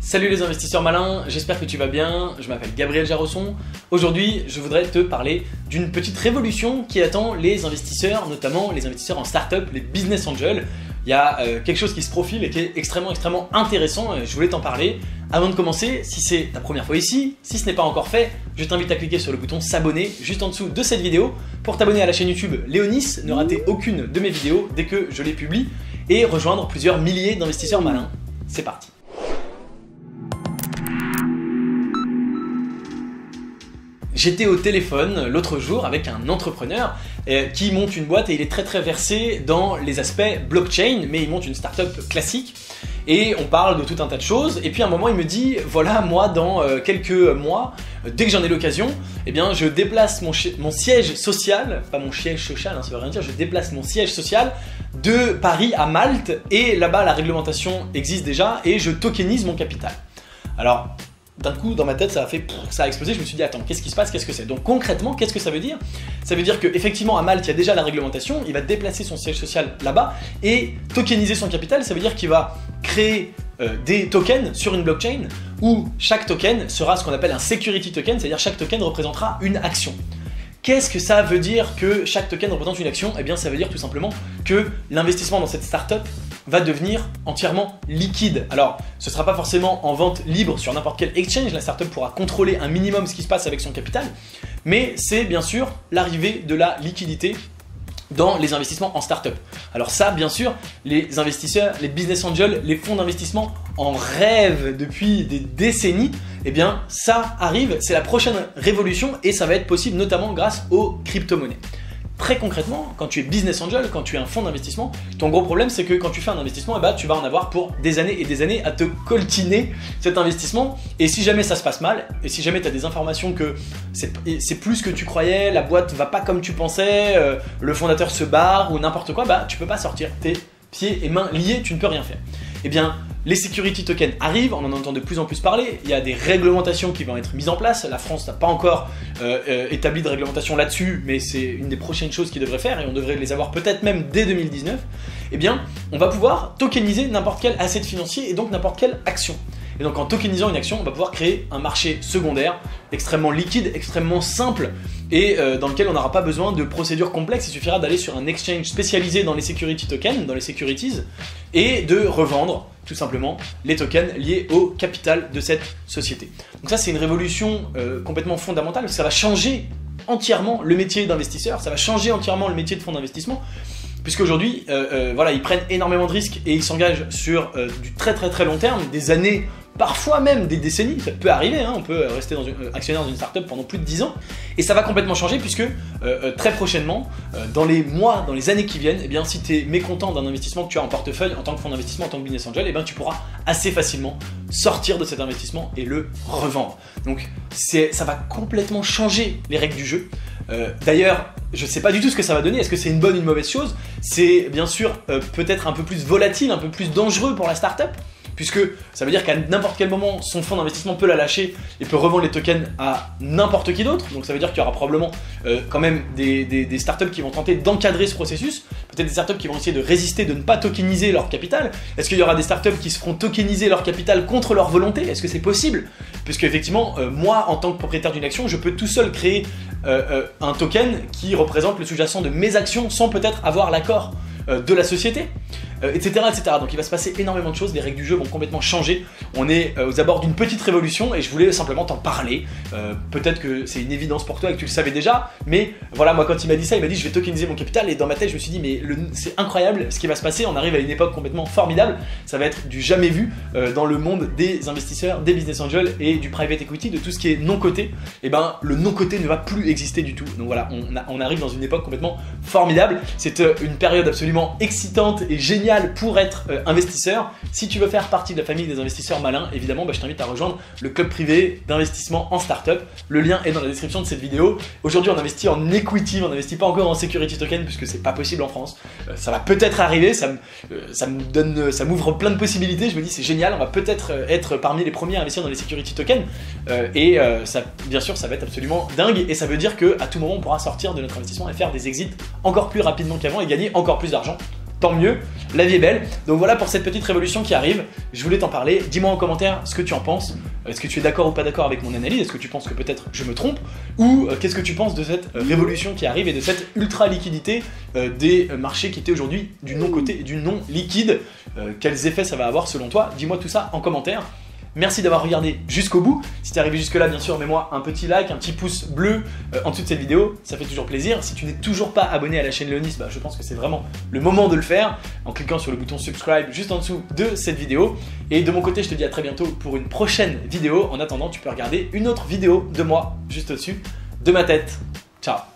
Salut les investisseurs malins, j'espère que tu vas bien, je m'appelle Gabriel Jarosson. Aujourd'hui, je voudrais te parler d'une petite révolution qui attend les investisseurs, notamment les investisseurs en start-up, les business angels. Il y a quelque chose qui se profile et qui est extrêmement intéressant et je voulais t'en parler. Avant de commencer, si c'est ta première fois ici, si ce n'est pas encore fait, je t'invite à cliquer sur le bouton s'abonner juste en dessous de cette vidéo pour t'abonner à la chaîne YouTube Léonis, ne rater aucune de mes vidéos dès que je les publie et rejoindre plusieurs milliers d'investisseurs malins. C'est parti. J'étais au téléphone l'autre jour avec un entrepreneur qui monte une boîte et il est très versé dans les aspects blockchain, mais il monte une startup classique et on parle de tout un tas de choses. Et puis à un moment il me dit voilà, moi dans quelques mois, dès que j'en ai l'occasion, eh bien je déplace mon siège social, pas mon siège social, hein, ça veut rien dire, je déplace mon siège social de Paris à Malte et là-bas la réglementation existe déjà et je tokenise mon capital. Alors d'un coup, dans ma tête, ça a explosé. Je me suis dit, attends, qu'est-ce qui se passe? Qu'est-ce que c'est? Donc concrètement, qu'est-ce que ça veut dire? Ça veut dire qu'effectivement, à Malte, il y a déjà la réglementation. Il va déplacer son siège social là-bas et tokeniser son capital. Ça veut dire qu'il va créer des tokens sur une blockchain où chaque token sera ce qu'on appelle un security token, c'est-à-dire chaque token représentera une action. Qu'est-ce que ça veut dire que chaque token représente une action? Eh bien, ça veut dire tout simplement que l'investissement dans cette startup va devenir entièrement liquide. Alors, ce ne sera pas forcément en vente libre sur n'importe quel exchange, la startup pourra contrôler un minimum ce qui se passe avec son capital, mais c'est bien sûr l'arrivée de la liquidité dans les investissements en startup. Alors ça, bien sûr, les investisseurs, les business angels, les fonds d'investissement en rêvent depuis des décennies. Eh bien, ça arrive, c'est la prochaine révolution et ça va être possible notamment grâce aux crypto-monnaies. Très concrètement, quand tu es business angel, quand tu es un fonds d'investissement, ton gros problème c'est que quand tu fais un investissement, tu vas en avoir pour des années et des années à te coltiner cet investissement. Et si jamais ça se passe mal, et si jamais tu as des informations que c'est plus que tu croyais, la boîte va pas comme tu pensais, le fondateur se barre ou n'importe quoi, tu peux pas sortir tes pieds et mains liés, tu ne peux rien faire. Eh bien, les security tokens arrivent, on en entend de plus en plus parler, il y a des réglementations qui vont être mises en place, la France n'a pas encore établi de réglementation là-dessus, mais c'est une des prochaines choses qu'ils devraient faire et on devrait les avoir peut-être même dès 2019. Eh bien, on va pouvoir tokeniser n'importe quel asset financier et donc n'importe quelle action. Et donc en tokenisant une action, on va pouvoir créer un marché secondaire extrêmement liquide, extrêmement simple et dans lequel on n'aura pas besoin de procédures complexes. Il suffira d'aller sur un exchange spécialisé dans les security tokens, dans les securities, et de revendre tout simplement les tokens liés au capital de cette société. Donc ça c'est une révolution complètement fondamentale, parce que ça va changer entièrement le métier d'investisseur, ça va changer entièrement le métier de fonds d'investissement. Puisqu'aujourd'hui, voilà, ils prennent énormément de risques et ils s'engagent sur du très long terme, des années, parfois même des décennies, ça peut arriver, hein, on peut rester actionnaire dans une startup pendant plus de 10 ans, et ça va complètement changer puisque très prochainement, dans les mois, dans les années qui viennent, eh bien, si tu es mécontent d'un investissement que tu as en portefeuille en tant que fonds d'investissement, en tant que business angel, eh bien, tu pourras assez facilement sortir de cet investissement et le revendre. Donc ça va complètement changer les règles du jeu. D'ailleurs, je ne sais pas du tout ce que ça va donner, est-ce que c'est une bonne ou une mauvaise chose? C'est bien sûr peut-être un peu plus volatile, un peu plus dangereux pour la startup, puisque ça veut dire qu'à n'importe quel moment, son fonds d'investissement peut la lâcher et peut revendre les tokens à n'importe qui d'autre. Donc ça veut dire qu'il y aura probablement quand même des startups qui vont tenter d'encadrer ce processus, peut-être des startups qui vont essayer de résister, de ne pas tokeniser leur capital. Est-ce qu'il y aura des startups qui se feront tokeniser leur capital contre leur volonté? Est-ce que c'est possible? Puisque effectivement, moi en tant que propriétaire d'une action, je peux tout seul créer un token qui représente le sous-jacent de mes actions sans peut-être avoir l'accord de la société, etc. Donc il va se passer énormément de choses, les règles du jeu vont complètement changer. On est aux abords d'une petite révolution et je voulais simplement t'en parler. Peut-être que c'est une évidence pour toi et que tu le savais déjà, mais voilà, moi quand il m'a dit ça, il m'a dit je vais tokeniser mon capital et dans ma tête je me suis dit mais c'est incroyable ce qui va se passer, on arrive à une époque complètement formidable, ça va être du jamais vu dans le monde des investisseurs, des business angels et du private equity, de tout ce qui est non coté. Et ben le non coté ne va plus exister du tout. Donc voilà, on arrive dans une époque complètement formidable, c'est une période absolument excitante et géniale pour être investisseur. Si tu veux faire partie de la famille des investisseurs malins, évidemment, je t'invite à rejoindre le club privé d'investissement en startup. Le lien est dans la description de cette vidéo. Aujourd'hui, on investit en equity, on n'investit pas encore en security token puisque c'est pas possible en France. Ça va peut-être arriver, ça m'ouvre plein de possibilités. Je me dis c'est génial, on va peut-être être parmi les premiers à investir dans les security tokens ça, bien sûr, ça va être absolument dingue et ça veut dire qu'à tout moment, on pourra sortir de notre investissement et faire des exits encore plus rapidement qu'avant et gagner encore plus d'argent tant mieux, la vie est belle. Donc voilà pour cette petite révolution qui arrive, je voulais t'en parler. Dis-moi en commentaire ce que tu en penses. Est-ce que tu es d'accord ou pas d'accord avec mon analyse? Est-ce que tu penses que peut-être je me trompe? Ou qu'est-ce que tu penses de cette révolution qui arrive et de cette ultra liquidité des marchés qui étaient aujourd'hui du non liquide? Quels effets ça va avoir selon toi? Dis-moi tout ça en commentaire. Merci d'avoir regardé jusqu'au bout. Si tu es arrivé jusque là, bien sûr, mets-moi un petit like, un petit pouce bleu en dessous de cette vidéo, ça fait toujours plaisir. Si tu n'es toujours pas abonné à la chaîne Léonis, je pense que c'est vraiment le moment de le faire en cliquant sur le bouton subscribe juste en dessous de cette vidéo. Et de mon côté, je te dis à très bientôt pour une prochaine vidéo. En attendant, tu peux regarder une autre vidéo de moi juste au-dessus de ma tête. Ciao!